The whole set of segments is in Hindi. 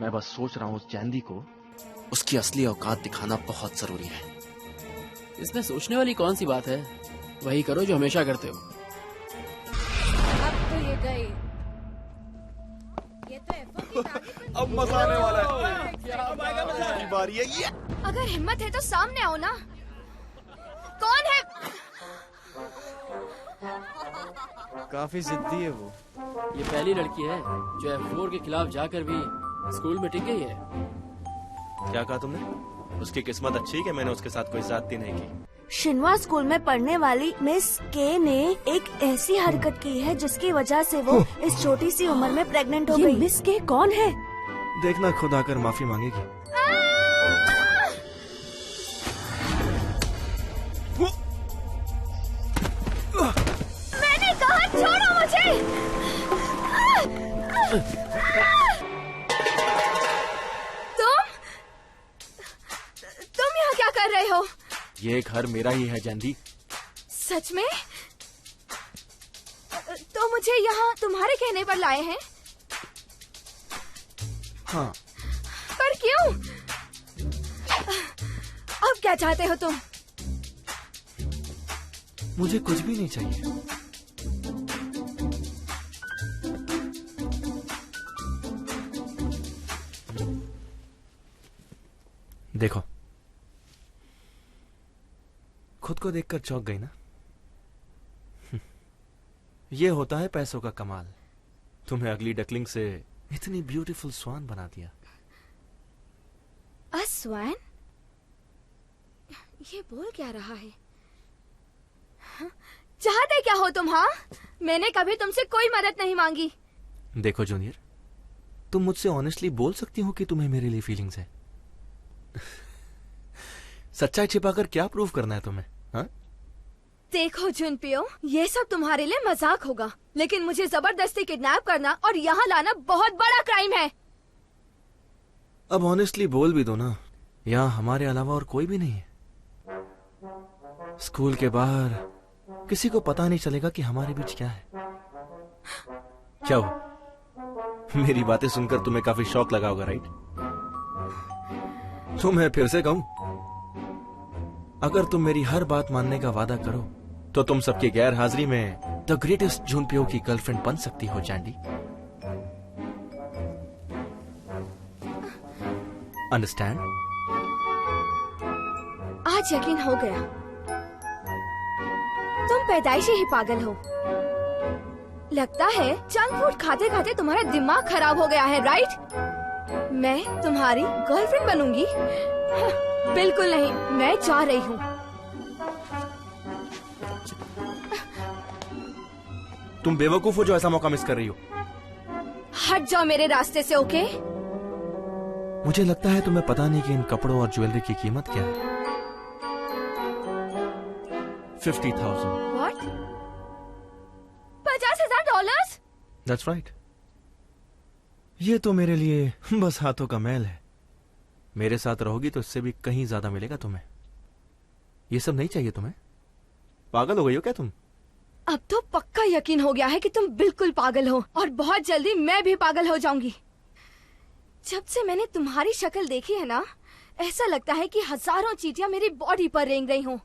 मैं बस सोच रहा हूँ उस जैंदी को उसकी असली औकात दिखाना बहुत जरूरी है। इसमें सोचने वाली कौन सी बात है? वही करो जो हमेशा करते हो। अब तो ये गई। ये तो अब मजा आने वाला है। अब आएगा मजा। की बारी है ये। अगर हिम्मत है तो सामने आओ ना। कौन है? काफी जिद्दी है वो। ये पहली लड़की है जो F4 के खिलाफ जाकर भी स्कूल में टिक गई है। क्या कहा तुमने? उसकी किस्मत अच्छी है कि मैंने उसके साथ कोई ज्यादती नहीं की। शिन्वा स्कूल में पढ़ने वाली मिस के ने एक ऐसी हरकत की है जिसकी वजह से वो इस छोटी सी उम्र में प्रेग्नेंट हो गई। मिस के कौन है? देखना खुद आकर माफी मांगेगी। मैंने कहा छोड़ो मुझे। तुम यहाँ क्या कर रहे हो? ये घर मेरा ही है जैंदी। सच में? तो मुझे यहाँ तुम्हारे कहने पर लाए हैं? हाँ। पर क्यों? अब क्या चाहते हो तुम? मुझे कुछ भी नहीं चाहिए। देखो, खुद को देखकर चौंक गई ना? ये होता है पैसों का कमाल। तुम्हें अगली डकलिंग से इतनी ब्यूटीफुल स्वान बना दिया। स्वान? ये बोल क्या रहा है? चाहते क्या हो तुम? हाँ, मैंने कभी तुमसे कोई मदद नहीं मांगी। देखो जूनियर, तुम मुझसे ऑनेस्टली बोल सकती हो कि तुम्हें मेरे लिए फीलिंग्स है। सच्चाई छिपाकर क्या प्रूव करना है तुम्हें? हाँ? देखो जुनपियो, ये सब तुम्हारे लिए मजाक होगा, लेकिन मुझे जबरदस्ती किडनैप करना और यहाँ लाना बहुत बड़ा क्राइम है। अब ऑनेस्टली बोल भी दो ना, यहाँ हमारे अलावा और कोई भी नहीं है। स्कूल के बाहर किसी को पता नहीं चलेगा कि हमारे बीच क्या है। क्या हुआ? मेरी बातें सुनकर तुम्हें काफी शौक लगा होगा, राइट? तो मैं फिर से कहूं, अगर तुम मेरी हर बात मानने का वादा करो तो तुम सबकी गैर हाजिरी में द ग्रेटेस्ट जूनपियो की गर्लफ्रेंड बन सकती हो जैंडी। अंडरस्टैंड? आज यकीन हो गया, तुम पैदाइशी ही पागल हो। लगता है जंक फूड खाते खाते तुम्हारा दिमाग खराब हो गया है, राइट? मैं तुम्हारी गर्लफ्रेंड बनूंगी? बिल्कुल नहीं, मैं जा रही हूँ। तुम बेवकूफ हो जो ऐसा मौका मिस कर रही हो। हट जाओ मेरे रास्ते से, ओके? मुझे लगता है तुम्हें पता नहीं कि इन कपड़ों और ज्वेलरी की कीमत क्या है। 50,000। What? $50,000? That's right. ये तो मेरे लिए बस हाथों का मैल है। मेरे साथ रहोगी तो इससे भी कहीं ज्यादा मिलेगा तुम्हें। ये सब नहीं चाहिए तुम्हें? पागल हो गई हो क्या तुम? अब तो पक्का यकीन हो गया है कि तुम बिल्कुल पागल हो, और बहुत जल्दी मैं भी पागल हो जाऊंगी। जब से मैंने तुम्हारी शक्ल देखी है ना, ऐसा लगता है कि हजारों चींटियां मेरी बॉडी पर रेंग रही हों।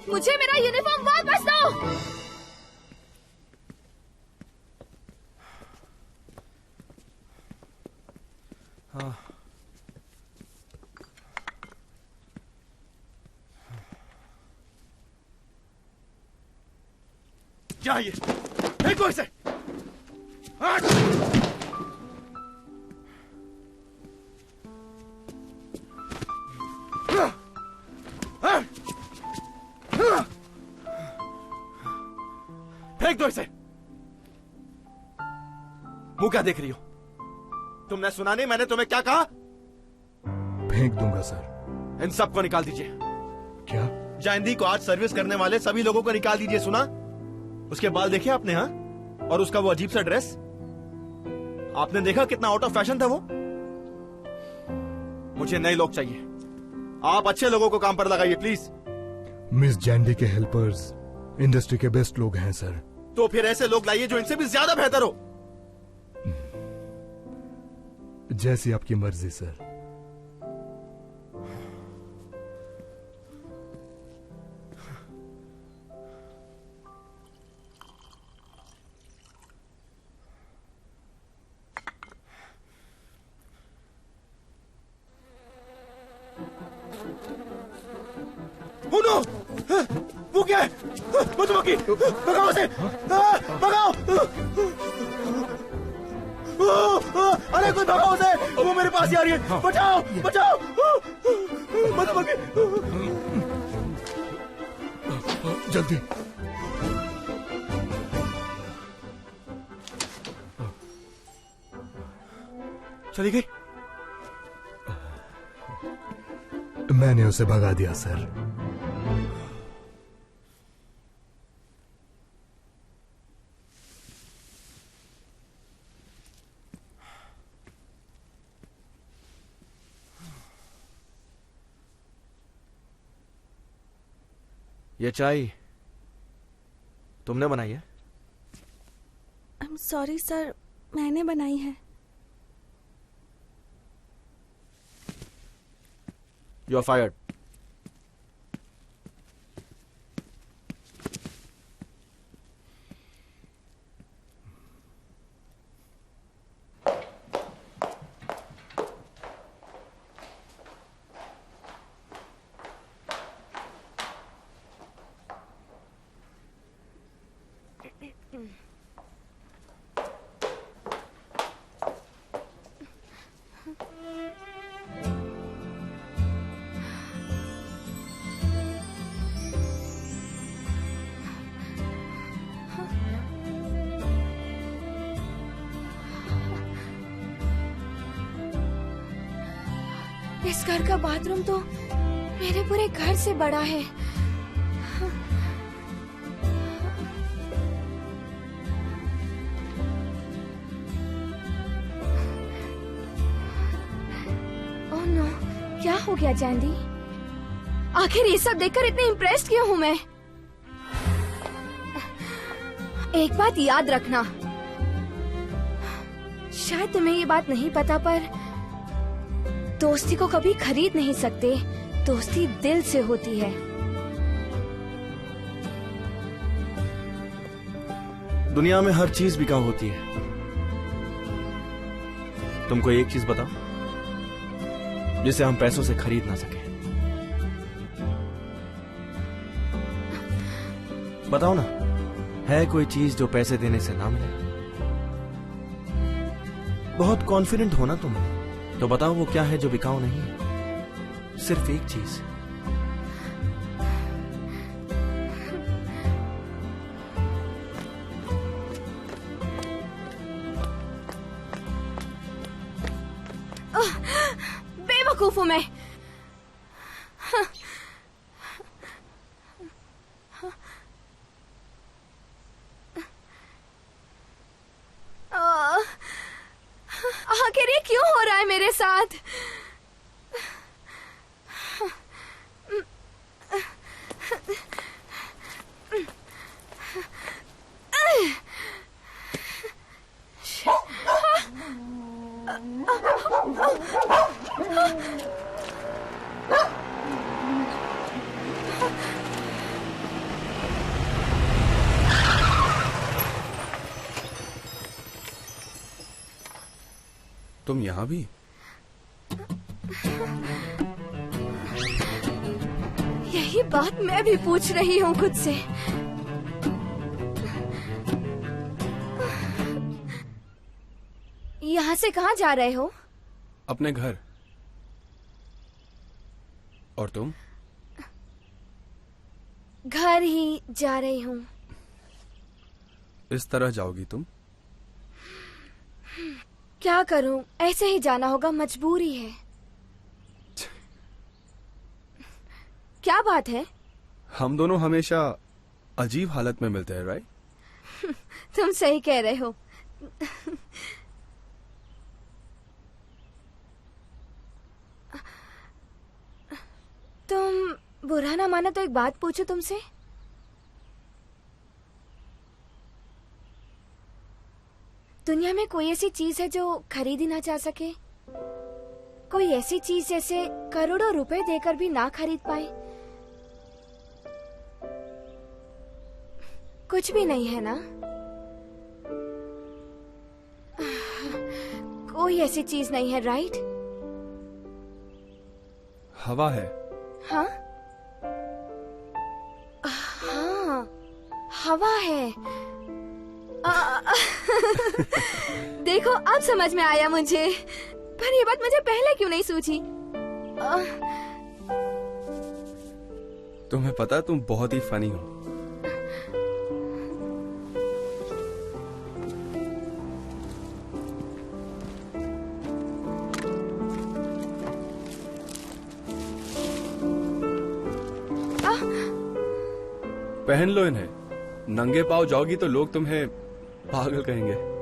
मुझे मेरा यूनिफॉर्म वापस दो। हाँ। क्या ये? फेंको इसे। फेंक दो इसे। मुंह क्या देख रही हो? तुमने सुना नहीं मैंने तुम्हें क्या कहा? फेंक दूंगा सर। इन सबको निकाल दीजिए। क्या? जैंदी को आज सर्विस करने वाले सभी लोगों को निकाल दीजिए। सुना? उसके बाल देखे आपने? हाँ? और उसका वो अजीब सा ड्रेस? आपने देखा कितना आउट ऑफ फैशन था वो? मुझे नए लोग चाहिए। आप अच्छे लोगों को काम पर लगाइए प्लीज। मिस जैंडी के हेल्पर्स इंडस्ट्री के बेस्ट लोग हैं सर। तो फिर ऐसे लोग लाइए जो इनसे भी ज्यादा बेहतर हो। जैसी आपकी मर्जी सर। Oh no! वो क्या है? मधुमक्खी! भगाओ उसे! भगाओ! अरे कोई भगाओ उसे! वो मेरे पास ही आ रही है! बचाओ! बचाओ! मधुमक्खी! जल्दी। चली गई? मैंने उसे भगा दिया सर। ये चाय तुमने बनाई है? आई एम सॉरी सर, मैंने बनाई है। You are fired. इस घर का बाथरूम तो मेरे पूरे घर से बड़ा है। ओह नो, क्या हो गया जैंडी? आखिर ये सब देखकर इतनी इम्प्रेस्ड क्यों हूँ मैं? एक बात याद रखना, शायद तुम्हें ये बात नहीं पता पर दोस्ती को कभी खरीद नहीं सकते। दोस्ती दिल से होती है। दुनिया में हर चीज बिकाऊ होती है। तुमको एक चीज बताओ जिसे हम पैसों से खरीद ना सके। बताओ ना, है कोई चीज जो पैसे देने से ना मिले? बहुत कॉन्फिडेंट हो ना तुम, तो बताओ वो क्या है जो बिकाऊ नहीं है? सिर्फ एक चीज। बेवकूफ हूं मैं। आखिर ये क्यों हो रहा है मेरे साथ? तुम यहाँ भी? यही बात मैं भी पूछ रही हूँ खुद से। यहाँ से कहाँ जा रहे हो? अपने घर। और तुम? घर ही जा रही हूँ। इस तरह जाओगी तुम? क्या करूं, ऐसे ही जाना होगा, मजबूरी है। क्या बात है? हम दोनों हमेशा अजीब हालत में मिलते हैं, राइट? तुम सही कह रहे हो। बुरा ना माना तो एक बात पूछूं तुमसे? दुनिया में कोई ऐसी चीज है जो खरीदी ना जा सके? कोई ऐसी चीज जैसे करोड़ों रुपए देकर भी ना खरीद पाए? कुछ भी नहीं है ना? कोई ऐसी चीज नहीं है, राइट? हवा है। हाँ हाँ, हवा है। देखो अब समझ में आया मुझे, पर ये बात मुझे पहले क्यों नहीं सूझी? तुम्हें पता है तुम बहुत ही फनी हो। पहन लो इन्हें। नंगे पाँव जाओगी तो लोग तुम्हें पागल कहेंगे।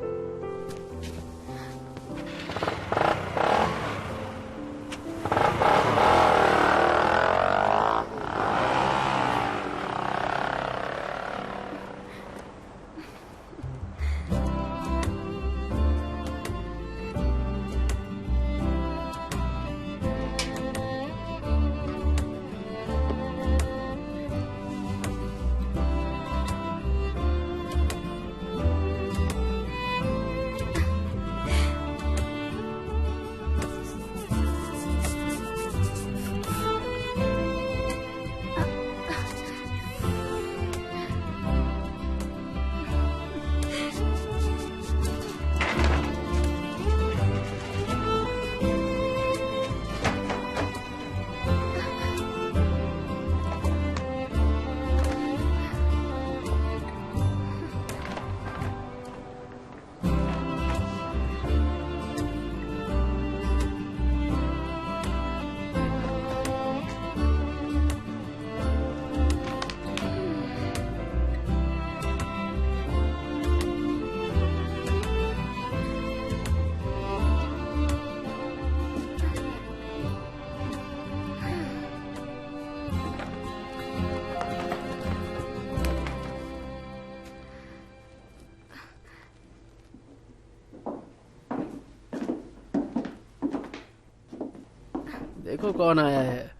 देखो कौन आया है,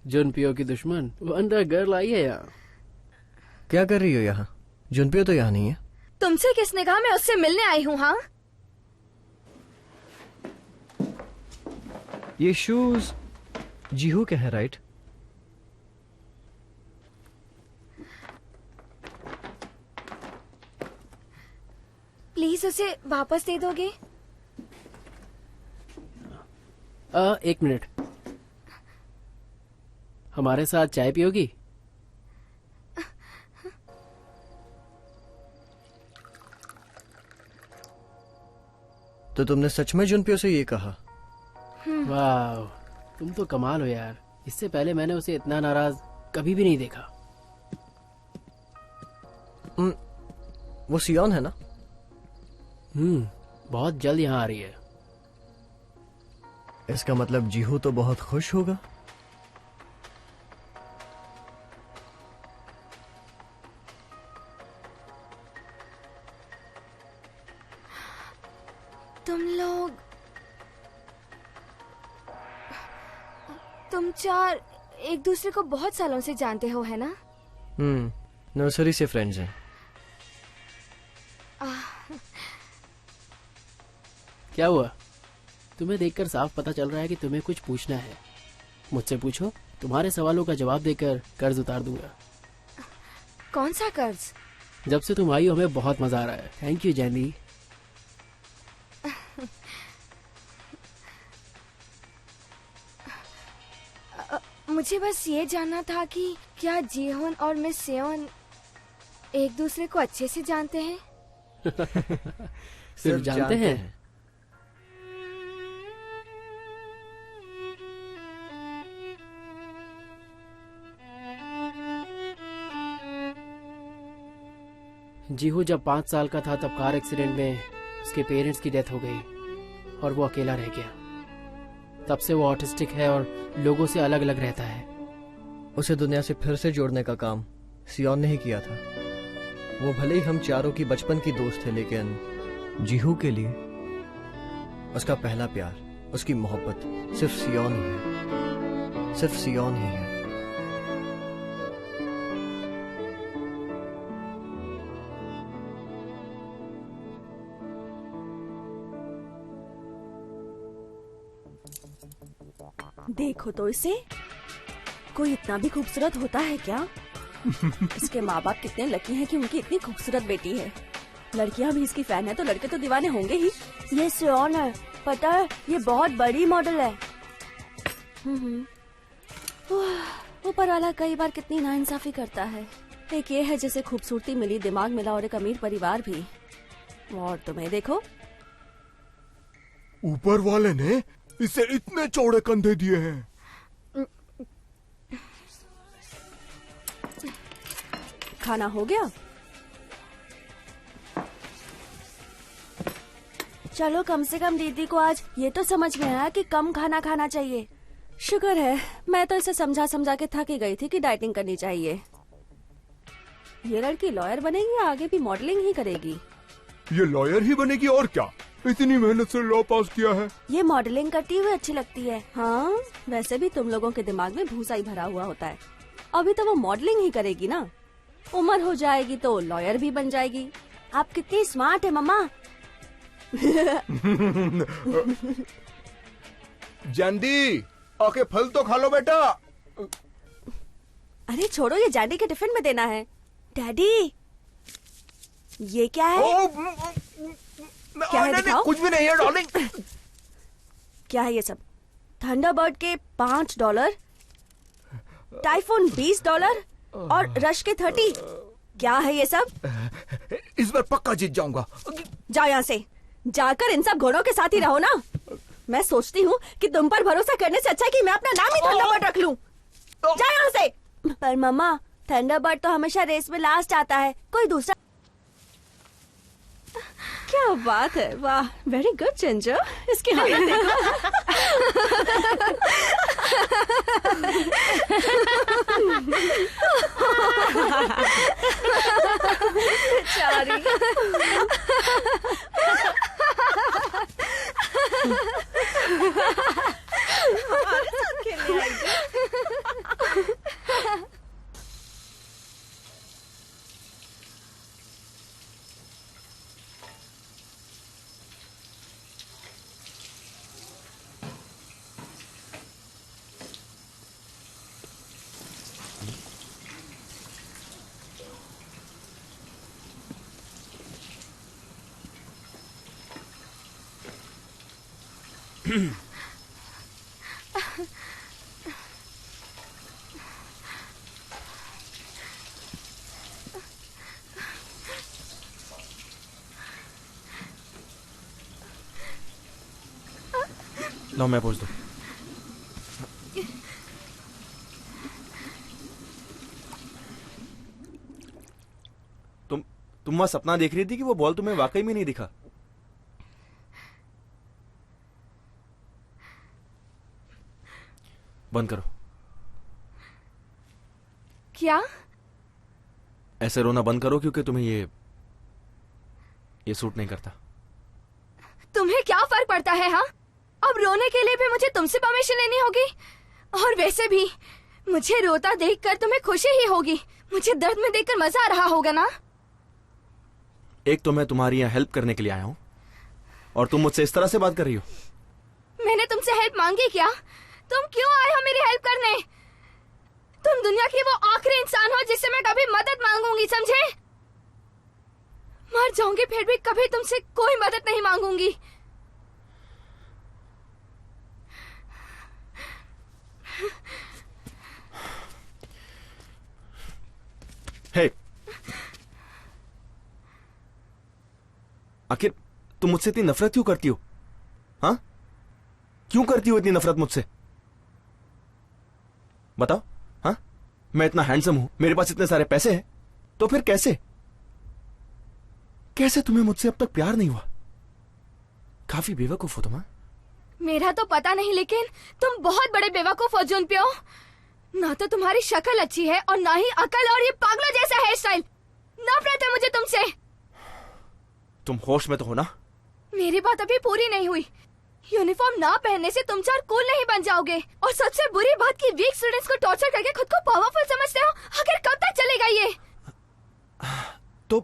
जुनपियो की दुश्मन वंडर गर्ल आई है यहाँ। क्या कर रही हो यहाँ? जुनपियो तो यहाँ नहीं है। तुमसे किसने कहा? मैं उससे मिलने आई हूँ। हाँ, ये शूज जीहू के हैं, राइट? प्लीज उसे वापस दे दोगे? एक मिनट, हमारे साथ चाय पियोगी? तो तुमने सच में जुनपियो से ये कहा? वाह, तुम तो कमाल हो यार। इससे पहले मैंने उसे इतना नाराज कभी भी नहीं देखा। वो सियोन है ना? बहुत जल्द यहाँ आ रही है। इसका मतलब जीहू तो बहुत खुश होगा। तुम चार एक दूसरे को बहुत सालों से जानते हो, है ना? नर्सरी से फ्रेंड्स हैं। क्या हुआ? तुम्हें देखकर साफ पता चल रहा है कि तुम्हें कुछ पूछना है। मुझसे पूछो, तुम्हारे सवालों का जवाब देकर कर्ज उतार दूंगा। कौन सा कर्ज? जब से तुम आई हो हमें बहुत मजा आ रहा है। Thank you Jenny. मुझे बस ये जानना था कि क्या जीहोन और मिस सेयोन एक दूसरे को अच्छे से जानते हैं? सिर्फ जानते हैं? जीहू जब 5 साल का था तब कार एक्सीडेंट में उसके पेरेंट्स की डेथ हो गई और वो अकेला रह गया। तब से वो ऑटिस्टिक है और लोगों से अलग अलग रहता है। उसे दुनिया से फिर से जोड़ने का काम सियोन ने ही किया था। वो भले ही हम चारों की बचपन की दोस्त थे, लेकिन जीहू के लिए उसका पहला प्यार, उसकी मोहब्बत सिर्फ सियोन ही है, सिर्फ सियोन ही है। देखो तो इसे, कोई इतना भी खूबसूरत होता है क्या? इसके माँ बाप कितने लकी हैं कि उनकी इतनी खूबसूरत बेटी है। लड़कियां भी इसकी फैन है तो लड़के तो दीवाने होंगे ही। ये सियोन है, पता है ये बहुत बड़ी मॉडल है। ऊपर वाला कई बार कितनी नाइंसाफी करता है। एक ये है जैसे खूबसूरती मिली, दिमाग मिला और एक अमीर परिवार भी। और तुम्हें देखो, ऊपर वाले ने इसे इतने चौड़े कंधे दिए हैं। खाना हो गया? चलो कम से कम दीदी को आज ये तो समझ में आया कि कम खाना खाना चाहिए। शुक्र है, मैं तो इसे समझा समझा के थक ही गई थी कि डाइटिंग करनी चाहिए। ये लड़की लॉयर बनेगी या आगे भी मॉडलिंग ही करेगी? ये लॉयर ही बनेगी और क्या, इतनी मेहनत से लॉ पास किया है। ये मॉडलिंग करती हुई अच्छी लगती है। हाँ, वैसे भी तुम लोगों के दिमाग में भूसा ही भरा हुआ होता है। अभी तो वो मॉडलिंग ही करेगी ना, उम्र हो जाएगी तो लॉयर भी बन जाएगी। आप कितनी स्मार्ट है मम्मा। जैंडी, आके फल तो खा लो बेटा। अरे छोड़ो, ये जैंडी के टिफिन में देना है। डैडी, ये क्या है? क्या है दिखाओ? कुछ भी नहीं है डार्लिंग। क्या है ये सब? थंडरबर्ड के $5, टाइफून $20 और रश के 30। क्या है ये सब? इस बार पक्का जीत जाऊंगा। जाओ यहाँ से, जाकर इन सब घोड़ों के साथ ही रहो ना। मैं सोचती हूँ कि तुम पर भरोसा करने से अच्छा है कि मैं अपना नाम ही थंडरबर्ड रख लूं। जाओ यहाँ से। पर मम्मा, थंडरबर्ड तो हमेशा रेस में लास्ट आता है, कोई दूसरा। क्या बात है, वाह, वेरी गुड जिंजर। इसकी हालत देखो। बेचारी। हमारे साथ खेलने आई थी। लो मैं पूछ दूं। तुम वहां सपना देख रही थी कि वो बॉल तुम्हें वाकई में नहीं दिखा? बंद करो। क्या? ऐसे रोना बंद करो, क्योंकि तुम्हें ये सूट नहीं करता। तुम्हें क्या फर्क पड़ता है? हाँ, अब रोने के लिए भी मुझे तुमसे परमिशन लेनी होगी। और वैसे भी मुझे रोता देखकर तुम्हें खुशी ही होगी, मुझे दर्द में देखकर मजा आ रहा होगा ना। एक तो मैं तुम्हारी यहाँ हेल्प करने के लिए आया हूँ, और तुम मुझसे इस तरह से बात कर रही हो। मैंने तुमसे हेल्प मांगी क्या? तुम क्यों आए हो मेरी हेल्प करने? तुम दुनिया की वो आखिरी इंसान हो जिससे मैं कभी मदद मांगूंगी, समझे? मर जाऊंगी फिर भी कभी तुमसे कोई मदद नहीं मांगूंगी। हे, आखिर तुम मुझसे इतनी नफरत क्यों करती हो? हाँ, क्यों करती हो इतनी नफरत मुझसे? बताओ। हाँ, मैं इतना हैंडसम हूं, मेरे पास इतने सारे पैसे हैं, तो फिर कैसे तुम्हें मुझसे अब तक प्यार नहीं हुआ? काफी बेवकूफ हो तुम। हाँ, मेरा तो पता नहीं, लेकिन तुम बहुत बड़े बेवकूफ हो जुनप्यो। ना तो तुम्हारी शक्ल अच्छी है और ना ही अकल और ये पागलों जैसा हेयर स्टाइल। नफरत है मुझे तुमसे। तुम होश में तो हो ना? मेरी बात अभी पूरी नहीं हुई। यूनिफॉर्म ना पहनने से तुम चार कूल नहीं बन जाओगे। और सबसे बुरी बात कि वीक स्टूडेंट्स को टॉर्चर करके खुद को पावरफुल समझते हो। आखिर कब तक चलेगा ये? तो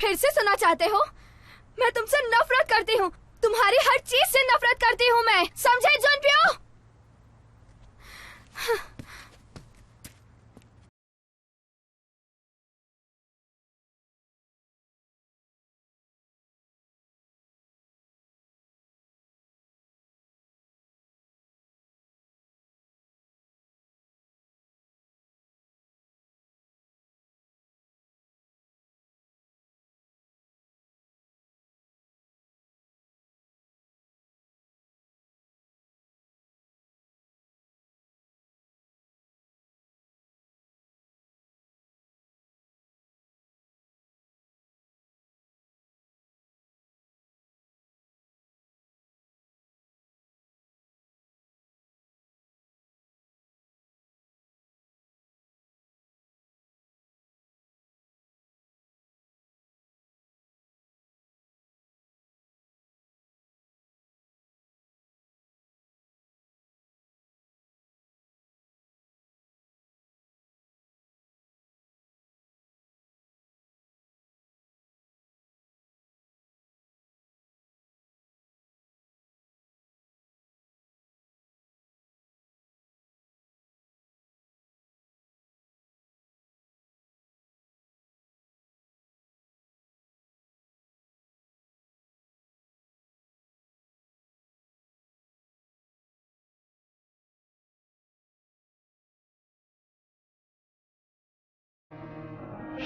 फिर से सुना चाहते हो? मैं तुमसे नफरत करती हूँ। तुम्हारी हर चीज से नफरत करती हूँ मैं। समझे जुनपियो?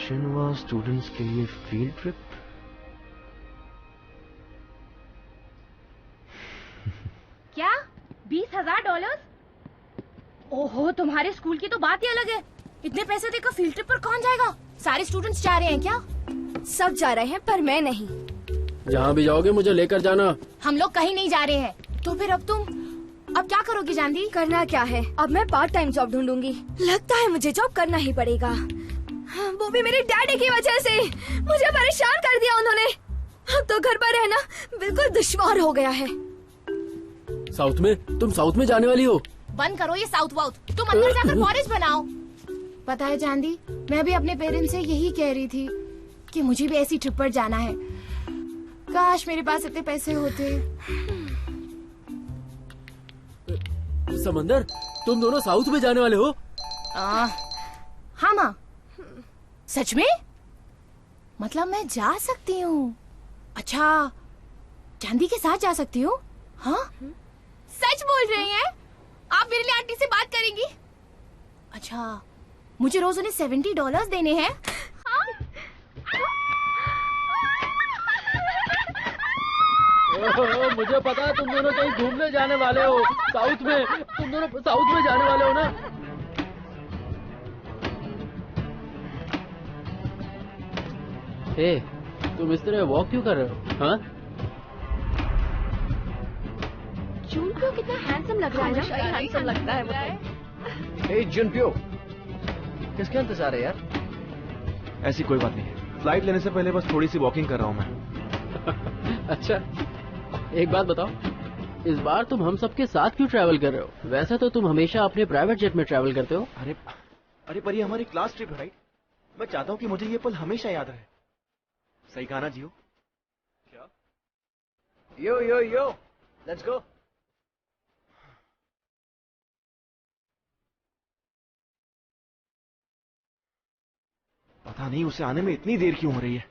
शिनवा स्टूडेंट्स के लिए फील्ड ट्रिप। क्या $20,000? ओहो, तुम्हारे स्कूल की तो बात ही अलग है। इतने पैसे देकर फील्ड ट्रिप पर कौन जाएगा? सारे स्टूडेंट्स जा रहे हैं क्या? सब जा रहे हैं पर मैं नहीं। जहाँ भी जाओगे मुझे लेकर जाना। हम लोग कहीं नहीं जा रहे हैं। तो फिर अब तुम क्या करोगी जानवी? करना क्या है, अब मैं पार्ट टाइम जॉब ढूंढूंगी। लगता है मुझे जॉब करना ही पड़ेगा। वो भी मेरे डैडी की वजह से। मुझे परेशान कर दिया उन्होंने। अब तो घर पर रहना बिल्कुल दुश्वार हो गया है। साउथ में? तुम साउथ में जाने वाली हो? बंद करो ये साउथ वाउथ। तुम अंदर जाकर फॉरेस्ट बनाओ। पता है चांदी, मैं भी अपने पेरेंट्स से यही कह रही थी कि मुझे भी ऐसी ट्रिप पर जाना है। काश मेरे पास इतने पैसे होते। समंदर, तुम दोनों साउथ में जाने वाले हो? हाँ माँ। सच में? मतलब मैं जा सकती हूँ? अच्छा, चांदी के साथ जा सकती हूँ? हाँ? सच बोल रही हैं? आप मेरे लिए आंटी से बात करेंगी? अच्छा, मुझे रोज उन्हें $70 देने हैं? हाँ? मुझे पता है तुम दोनों कहीं घूमने जाने वाले हो साउथ में। तुम दोनों साउथ में जाने वाले हो ना? तुम इस तरह वॉक क्यों कर रहे हो? हाँ? जुनपियो कितना हैंडसम लग रहा है ना? हैंडसम लगता है वो। जुनपियो, किसका इंतजार है यार? ऐसी कोई बात नहीं है। फ्लाइट लेने से पहले बस थोड़ी सी वॉकिंग कर रहा हूँ मैं। अच्छा, एक बात बताओ, इस बार तुम हम सबके साथ क्यों ट्रैवल कर रहे हो? वैसे तो तुम हमेशा अपने प्राइवेट जेट में ट्रैवल करते हो। अरे पर ये हमारी क्लास ट्रिप है, राइट? मैं चाहता हूँ कि मुझे ये पल हमेशा याद रहे। सही कहा ना जियो? क्या? यो, लेट्स गो। पता नहीं उसे आने में इतनी देर क्यों हो रही है।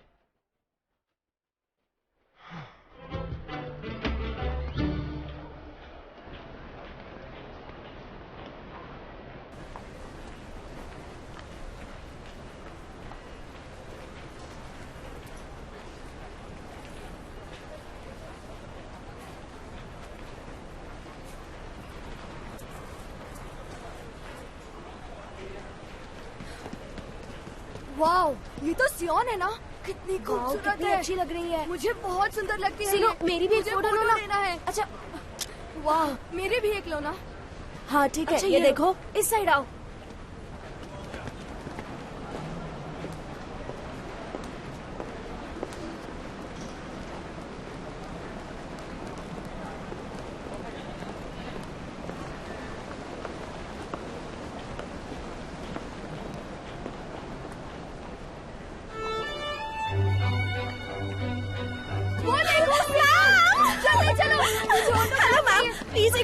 वाओ, ये तो सियोन है ना? कितनी खूबसूरत कितनी है। अच्छी लग रही है। मुझे बहुत सुंदर लगती है। सुनो, ये। मेरी भी एक मुझे फोटो फोटो लो ना। लेना है। अच्छा, वाह, मेरे भी एक लो ना। हाँ ठीक है। अच्छा, ये ये लो। देखो, इस साइड आओ।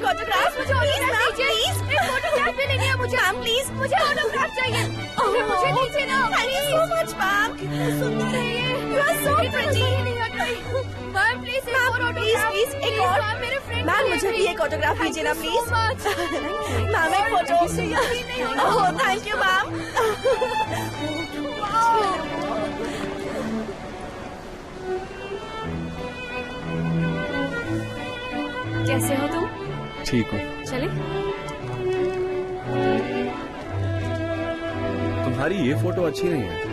ऑटोग्राफ, मुझे ऑटोग्राफ चाहिए, एक फोटोग्राफ भी लेनी है मुझे। मैम प्लीज, मुझे ऑटोग्राफ चाहिए। मुझे दीजिए ना thank you so much ma'am, कितने सुंदर है ये, you are so pretty. Ma'am please please एक और, मैम मुझे भी एक ऑटोग्राफ दीजिए ना प्लीज। मैम एक photo. Oh thank you ma'am. कैसे हो तुम? ठीक हूँ। चले? तुम्हारी ये फोटो अच्छी नहीं है।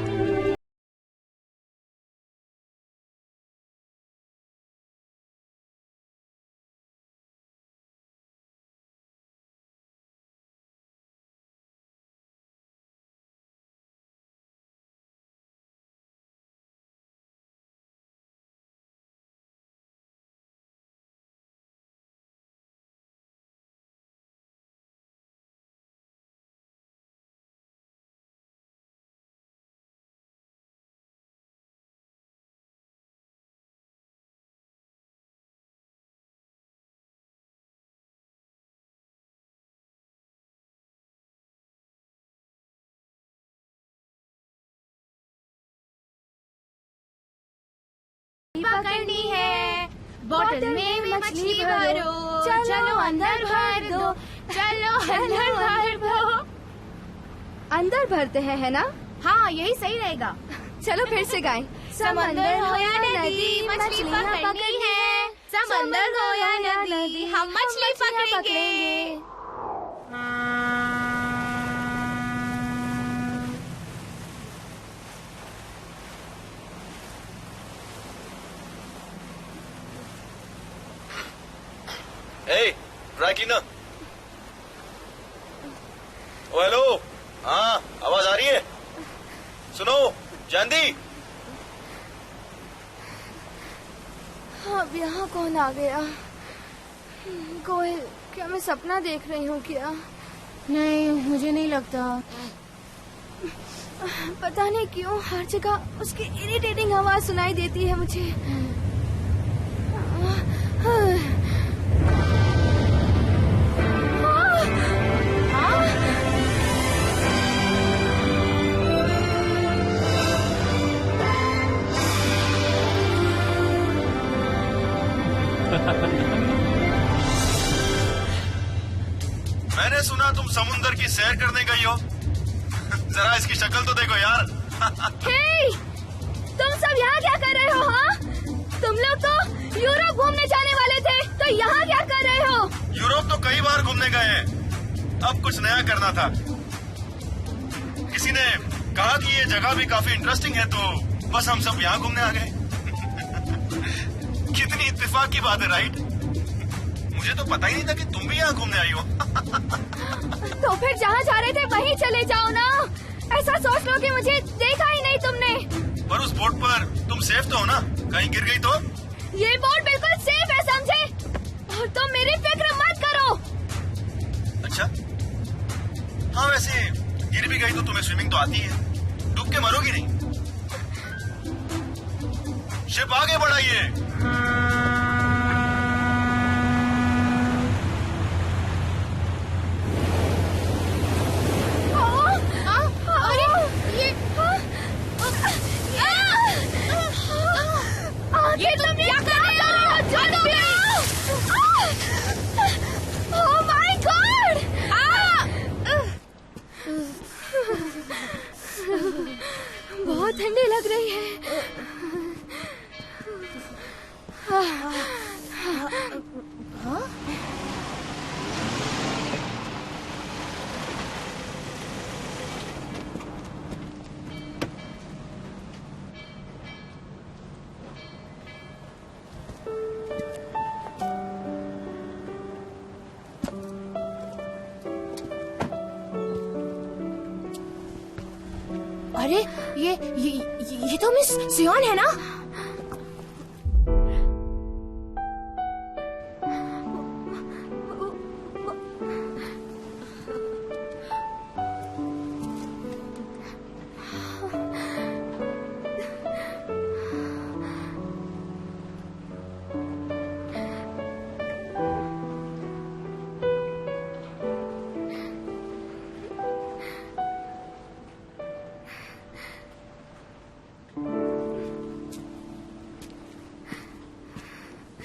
पकड़नी है, बोतल में भी मछली भरो, चलो अंदर भर दो, चलो अंदर भर दो। अंदर भरते हैं है ना? हाँ यही सही रहेगा। चलो फिर से गाएं। समंदर हो या नदी मछली पकड़नी है, समंदर हो या नदी हम मछली पकड़ेंगे। ट्राई की ना। ओ हेलो, हाँ आवाज आ रही है? सुनो चांदी। अब यहाँ कौन आ गया? कोयल, क्या मैं सपना देख रही हूँ क्या? नहीं मुझे नहीं लगता। पता नहीं क्यों हर जगह उसकी इरिटेटिंग आवाज सुनाई देती है मुझे। मैंने सुना तुम समुंदर की सैर करने गई हो। जरा इसकी शक्ल तो देखो यार। हे, तुम सब यहाँ क्या कर रहे हो? हाँ, तुम लोग तो यूरोप घूमने जाने वाले थे, तो यहाँ क्या कर रहे हो? यूरोप तो कई बार घूमने गए हैं, अब कुछ नया करना था। किसी ने कहा कि ये जगह भी काफी इंटरेस्टिंग है, तो बस हम सब यहाँ घूमने आ गए। कितनी इत्तेफाक की बात है, राइट? मुझे तो पता ही नहीं था कि तुम भी यहाँ घूमने आई हो। तो फिर जहाँ जा रहे थे वहीं चले जाओ ना। ऐसा सोच लो कि मुझे देखा ही नहीं तुमने। पर उस बोट पर तुम सेफ तो हो ना? कहीं गिर गई तो? ये बोट बिल्कुल सेफ है, समझे? और तुम मेरी फिक्र मत करो। अच्छा, हाँ वैसे गिर भी गई तो तुम्हें स्विमिंग तो आती है, डूब के मरोगी नहीं। शिप आगे बढ़ाइए। ये तुम क्या कर रहे हो? जल्दी! Oh my God! बहुत ठंडी लग रही है। अरे ये तो मिस सियोन है ना?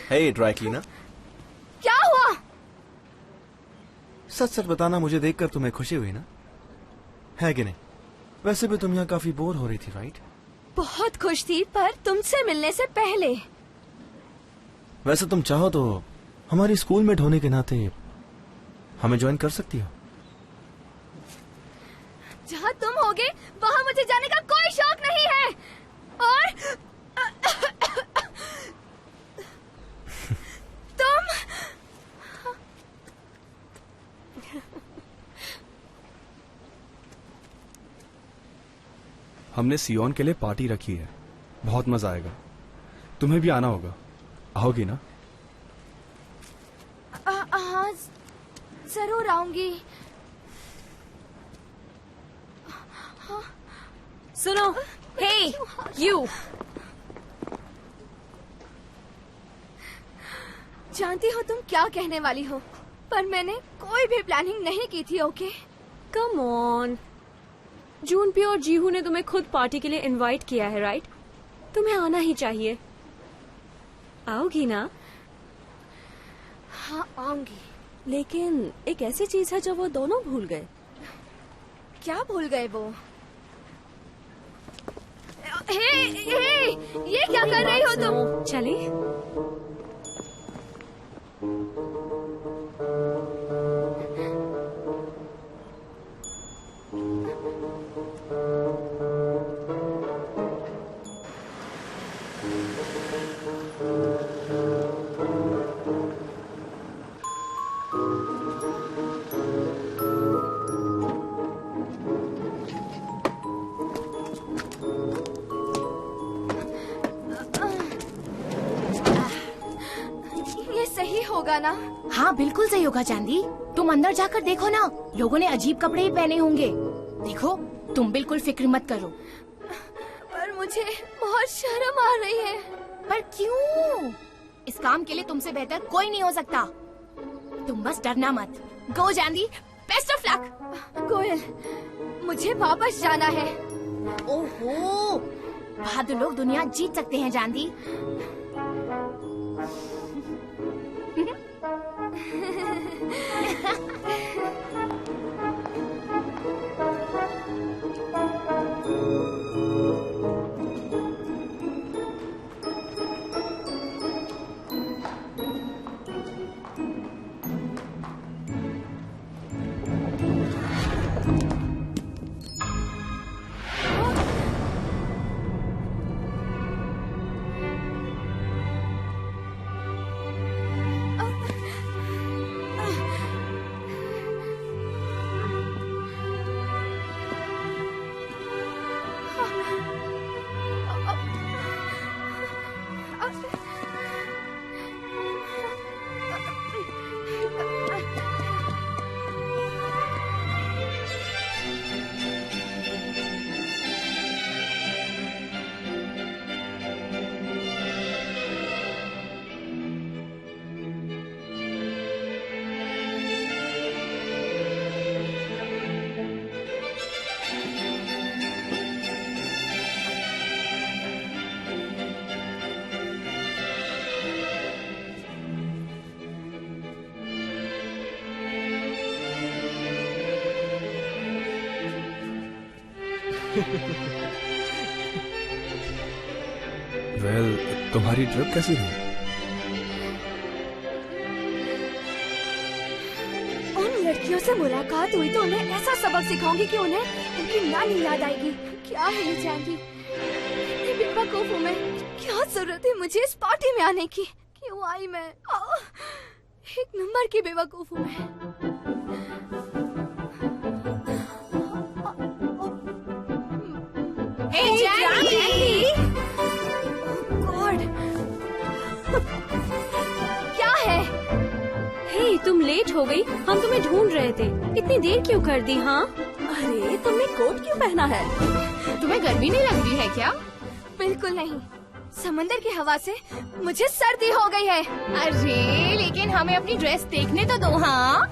हे ड्राई क्लीनर, क्या हुआ? सच सच बताना, मुझे देखकर तुम्हें खुशी हुई ना, है कि नहीं? वैसे भी तुम यहाँ काफी बोर हो रही थी, राइट? बहुत खुश थी, पर तुमसे मिलने से पहले। वैसे तुम चाहो तो हमारी स्कूलमेट होने के नाते हमें ज्वाइन कर सकती हो। जहाँ तुम होगे वहाँ मुझे जाने का कोई शौक नहीं है। और तुम हमने सियोन के लिए पार्टी रखी है, बहुत मजा आएगा। तुम्हें भी आना होगा, आओगी ना? हाँ, जरूर आऊंगी। सुनो, हे यू, जानती हो तुम क्या कहने वाली हो, पर मैंने कोई भी प्लानिंग नहीं की थी। Okay, come on. जूनपी और जीहू ने तुम्हें खुद पार्टी के लिए इनवाइट किया है, राइट? तुम्हें आना ही चाहिए। आओगी ना? हाँ आऊंगी। लेकिन एक ऐसी चीज है जो वो दोनों भूल गए। क्या भूल गए वो? हे, ये क्या कर रही हो तुम? चले। होगा ना? हाँ बिल्कुल सही होगा चांदी। तुम अंदर जाकर देखो ना, लोगों ने अजीब कपड़े ही पहने होंगे। देखो, तुम बिल्कुल फिक्र मत करो। पर मुझे बहुत शर्म आ रही है। पर क्यों? इस काम के लिए तुमसे बेहतर कोई नहीं हो सकता। तुम बस डरना मत। गो चांदी, बेस्ट ऑफ लक। कोयल, मुझे वापस जाना है। ओहो, बहादुर लोग दुनिया जीत सकते हैं चांदी। वेल, तुम्हारी ट्रिप कैसी रही? उन लड़कियों से मुलाकात हुई तो उन्हें ऐसा सबक सिखाऊंगी कि उन्हें उनकी नानी याद आएगी। क्या है ये चांदी? इतनी बेवकूफ हूँ मैं। क्या जरूरत है मुझे इस पार्टी में आने की? क्यों आई मैं? एक नंबर की बेवकूफ हूँ मैं। गॉड, क्या है? हे, तुम लेट हो गई। हम तुम्हें ढूंढ रहे थे। इतनी देर क्यों कर दी? हाँ, अरे तुमने कोट क्यों पहना है? तुम्हें गर्मी नहीं लग रही है क्या? बिल्कुल नहीं, समंदर की हवा से मुझे सर्दी हो गई है। अरे लेकिन हमें अपनी ड्रेस देखने तो दो। हाँ,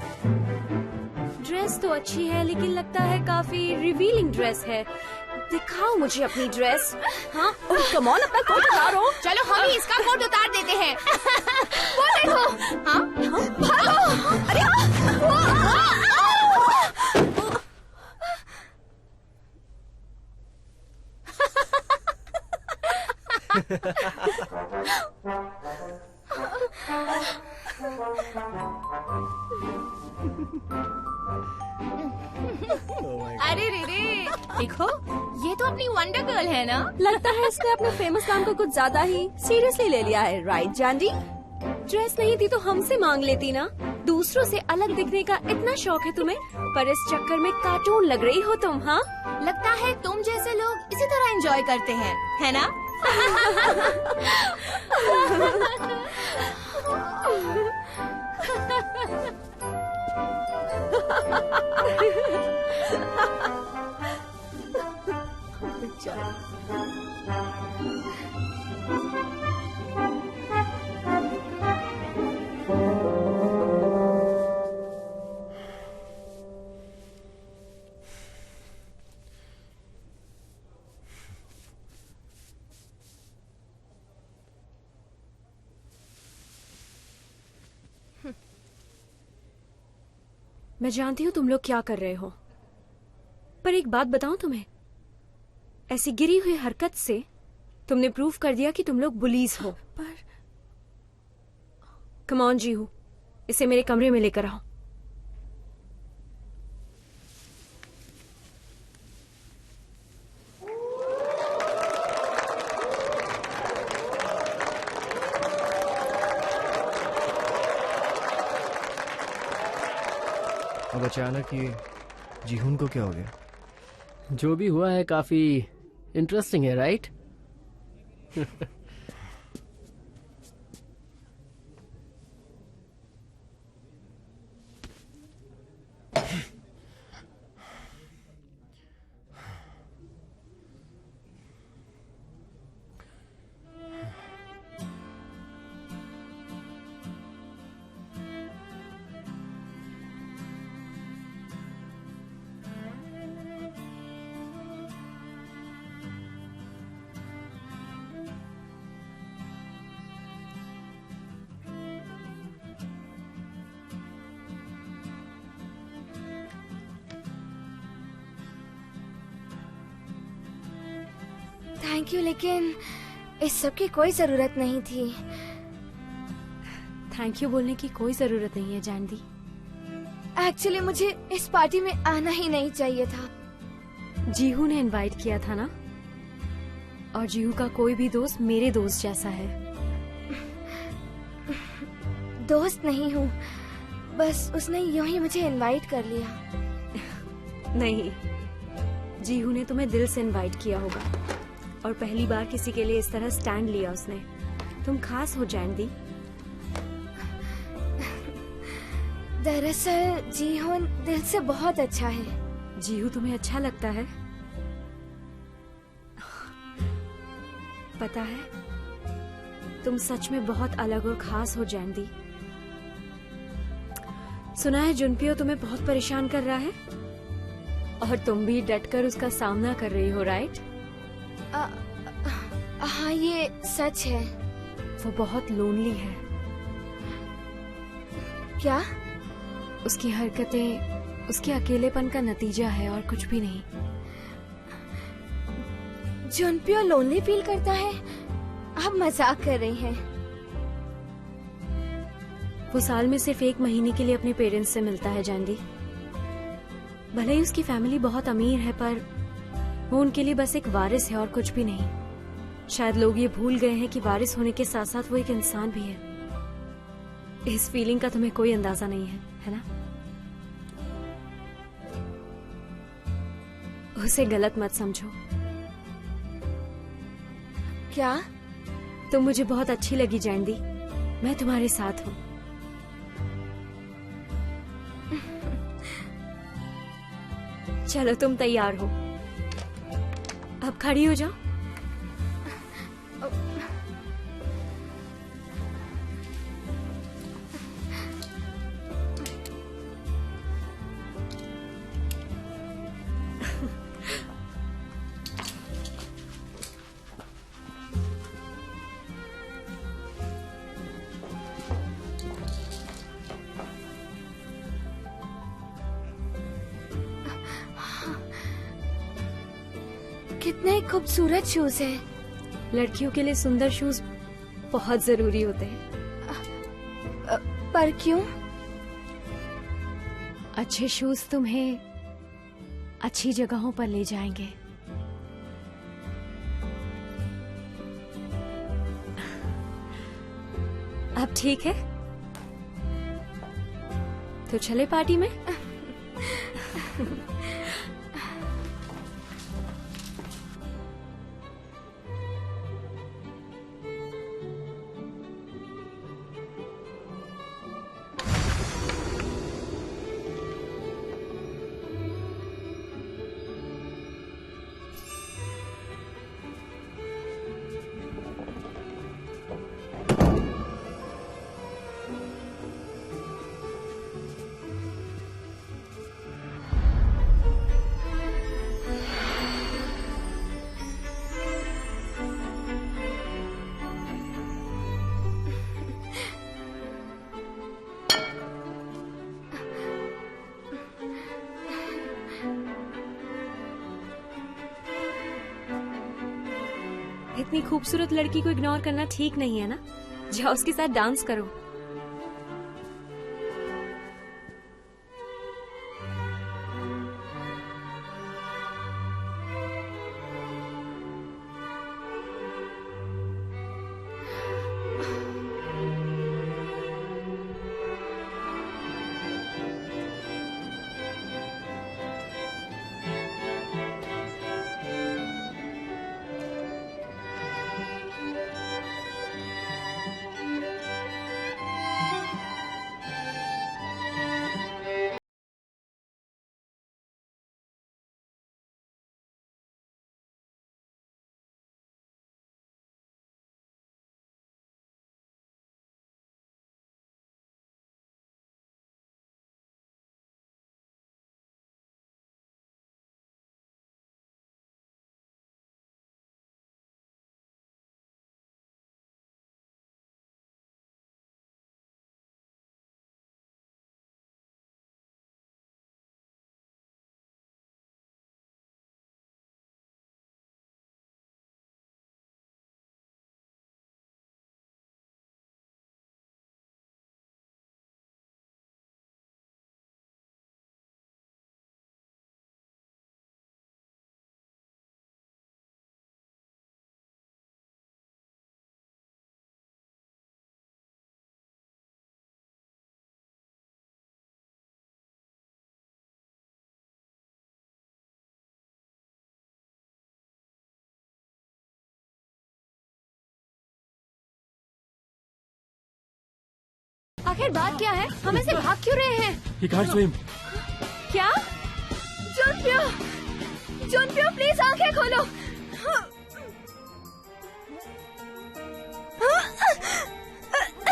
ड्रेस तो अच्छी है, लेकिन लगता है काफी रिवीलिंग ड्रेस है। दिखाओ मुझे अपनी ड्रेस। हाँ, कम ऑन, अपना कोट उतारो। चलो हम ही इसका कोट उतार देते हैं। वो देखो। हाँ? भागो। अरे अरे रे रे, देखो ये तो अपनी वंडर गर्ल है ना। लगता है इसने अपने फेमस नाम को कुछ ज्यादा ही सीरियसली ले लिया है, राइट जैंडी? ड्रेस नहीं थी तो हमसे मांग लेती ना। दूसरों से अलग दिखने का इतना शौक है तुम्हें, पर इस चक्कर में कार्टून लग रही हो तुम। हाँ, लगता है तुम जैसे लोग इसी तरह एंजॉय करते हैं, है ना? मैं जानती हूँ तुम लोग क्या कर रहे हो, पर एक बात बताऊं तुम्हें, ऐसी गिरी हुई हरकत से तुमने प्रूव कर दिया कि तुम लोग बुलीज हो। पर कम ऑन जीहू, इसे मेरे कमरे में लेकर आओ। अब अचानक ये जीहून को क्या हो गया? जो भी हुआ है काफी इंटरेस्टिंग है, राइट? थैंक यू, लेकिन इस सब की कोई जरूरत नहीं थी। थैंक यू बोलने की कोई जरूरत नहीं है जैंडी। एक्चुअली मुझे इस पार्टी में आना ही नहीं चाहिए था। जीहू ने इनवाइट किया था ना, और जीहू का कोई भी दोस्त मेरे दोस्त जैसा है। दोस्त नहीं हूँ, बस उसने यूं ही मुझे इनवाइट कर लिया। नहीं, जीहू ने तुम्हें दिल से इनवाइट किया होगा, और पहली बार किसी के लिए इस तरह स्टैंड लिया उसने। तुम खास हो जैंडी। दरअसल जीहून दिल से बहुत अच्छा है। जीहू तुम्हें अच्छा लगता है? पता है, तुम सच में बहुत अलग और खास हो जैंडी। सुना है जुनपियो तुम्हें बहुत परेशान कर रहा है, और तुम भी डटकर उसका सामना कर रही हो, राइट? हाँ, ये सच है। वो बहुत लोनली है। क्या? उसकी हरकतें उसके अकेलेपन का नतीजा है और कुछ भी नहीं। जुनपियो लोनली फील करता है? आप मजाक कर रही हैं। वो साल में सिर्फ 1 महीने के लिए अपने पेरेंट्स से मिलता है जैंडी। भले ही उसकी फैमिली बहुत अमीर है, पर वो उनके लिए बस एक वारिस है और कुछ भी नहीं। शायद लोग ये भूल गए हैं कि वारिस होने के साथ साथ वो एक इंसान भी है। इस फीलिंग का तुम्हें कोई अंदाजा नहीं है ना? उसे गलत मत समझो। क्या? तुम मुझे बहुत अच्छी लगी जैंडी। मैं तुम्हारे साथ हूँ। चलो तुम तैयार हो, अब खड़ी हो जाओ। कितने खूबसूरत शूज हैं। लड़कियों के लिए सुंदर शूज बहुत जरूरी होते हैं। पर क्यों? अच्छे शूज तुम्हें अच्छी जगहों पर ले जाएंगे। अब ठीक है तो चले पार्टी में। इतनी खूबसूरत लड़की को इग्नोर करना ठीक नहीं है ना। जाओ उसके साथ डांस करो। आखिर बात क्या है? हम ऐसे भाग क्यों रहे हैं? He can't swim. क्या? जुनप्यो प्लीज आंखें खोलो।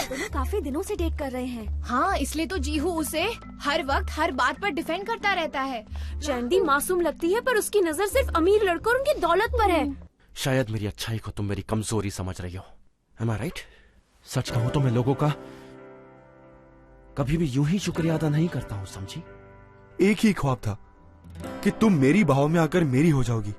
दोनों काफी दिनों से डेट कर रहे हैं। हाँ, इसलिए तो जीहू उसे हर वक्त हर बात पर डिफेंड करता रहता है। चैंडी मासूम लगती है पर उसकी नजर सिर्फ अमीर लड़कों और उनकी दौलत पर है। शायद मेरी अच्छाई को तुम मेरी कमजोरी समझ रही हो। Am I right? सच कहूं तो मैं लोगों का कभी भी यूं ही शुक्रिया अदा नहीं करता हूं, समझी? एक ही ख्वाब था कि तुम मेरी बाहों में आकर मेरी हो जाओगी।